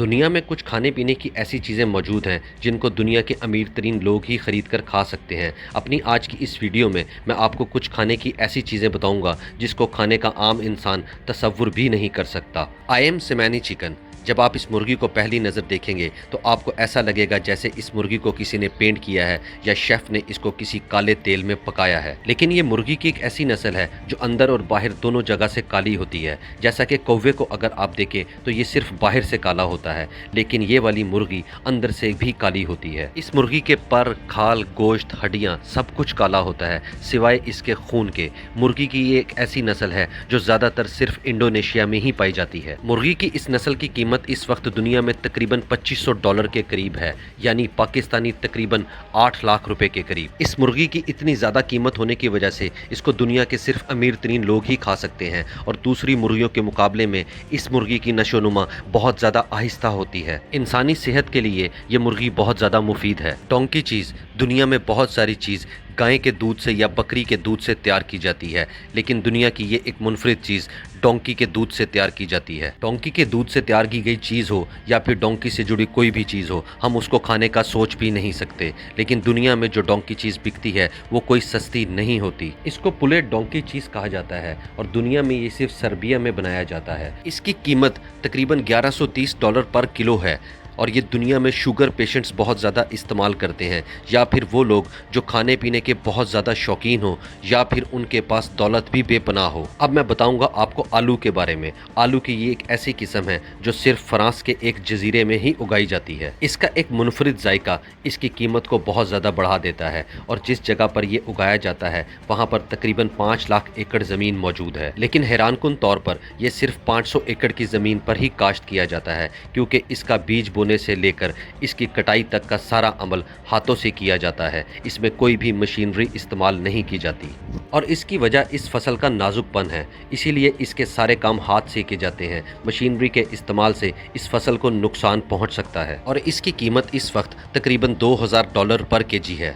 دنیا میں کچھ کھانے پینے کی ایسی چیزیں موجود ہیں جن کو دنیا کے امیر ترین لوگ ہی خرید کر کھا سکتے ہیں۔ اپنی آج کی اس ویڈیو میں آپ کو کچھ کھانے کی ایسی چیزیں بتاؤں گا جس کو کھانے کا عام انسان تصور بھی نہیں کر سکتا۔ آئی ایم سیمانی چکن۔ جب آپ اس مرغی کو پہلی نظر دیکھیں گے تو آپ کو ایسا لگے گا جیسے اس مرغی کو کسی نے پینٹ کیا ہے یا شیف نے اس کو کسی کالے تیل میں پکایا ہے۔ لیکن یہ مرغی کی ایک ایسی نسل ہے جو اندر اور باہر دونوں جگہ سے کالی ہوتی ہے۔ جیسا کہ کوے کو اگر آپ دیکھیں تو یہ صرف باہر سے کالا ہوتا ہے، لیکن یہ والی مرغی اندر سے بھی کالی ہوتی ہے۔ اس مرغی کے پر، کھال، گوشت، ہڈیاں سب کچھ کالا ہوتا ہے سوائے اس کے خون کے۔ مرغی کی یہ ایک ایسی نسل ہے جو زیادہ تر صرف انڈونیشیا میں ہی پائی جاتی ہے۔ مرغی کی اس نسل کی قیمت اس وقت دنیا میں تقریباً $2500 کے قریب ہے، یعنی پاکستانی تقریباً 8 لاکھ روپے کے قریب۔ اس مرغی کی اتنی زیادہ قیمت ہونے کی وجہ سے اس کو دنیا کے صرف امیر ترین لوگ ہی کھا سکتے ہیں، اور دوسری مرغیوں کے مقابلے میں اس مرغی کی نشو و نما بہت زیادہ آہستہ ہوتی ہے۔ انسانی صحت کے لیے یہ مرغی بہت زیادہ مفید ہے۔ ڈونکی چیز۔ دنیا میں بہت ساری چیز گائے کے دودھ سے یا بکری کے دودھ سے تیار کی جاتی ہے، لیکن دنیا کی یہ ایک منفرد چیز ڈونکی کے دودھ سے تیار کی جاتی ہے۔ ڈونکی کے دودھ سے تیار کی گئی چیز ہو یا پھر ڈونکی سے جڑی کوئی بھی چیز ہو، ہم اس کو کھانے کا سوچ بھی نہیں سکتے، لیکن دنیا میں جو ڈونکی چیز بکتی ہے وہ کوئی سستی نہیں ہوتی۔ اس کو پلیٹ ڈونکی چیز کہا جاتا ہے اور دنیا میں یہ صرف سربیا میں بنایا جاتا ہے۔ اس کی قیمت تقریباً $1130 پر کلو ہے، اور یہ دنیا میں شوگر پیشنٹس بہت زیادہ استعمال کرتے ہیں، یا پھر وہ لوگ جو کھانے پینے کے بہت زیادہ شوقین ہوں، یا پھر ان کے پاس دولت بھی بے پناہ ہو۔ اب میں بتاؤں گا آپ کو آلو کے بارے میں۔ آلو کی یہ ایک ایسی قسم ہے جو صرف فرانس کے ایک جزیرے میں ہی اگائی جاتی ہے۔ اس کا ایک منفرد ذائقہ اس کی قیمت کو بہت زیادہ بڑھا دیتا ہے، اور جس جگہ پر یہ اگایا جاتا ہے وہاں پر تقریباً 5 لاکھ ایکڑ زمین موجود ہے، لیکن حیران کن طور پر یہ صرف 500 ایکڑ کی زمین پر ہی کاشت کیا جاتا ہے، کیونکہ اس کا بیج بونے سے لے کر اس کی کٹائی تک کا سارا عمل ہاتھوں سے کیا جاتا ہے۔ اس میں کوئی بھی مشینری استعمال نہیں کی جاتی، اور اس کی وجہ اس فصل کا نازک پن ہے، اسی لیے اس کے سارے کام ہاتھ سے کیے جاتے ہیں۔ مشینری کے استعمال سے اس فصل کو نقصان پہنچ سکتا ہے، اور اس کی قیمت اس وقت تقریباً $2000 پر کے جی ہے۔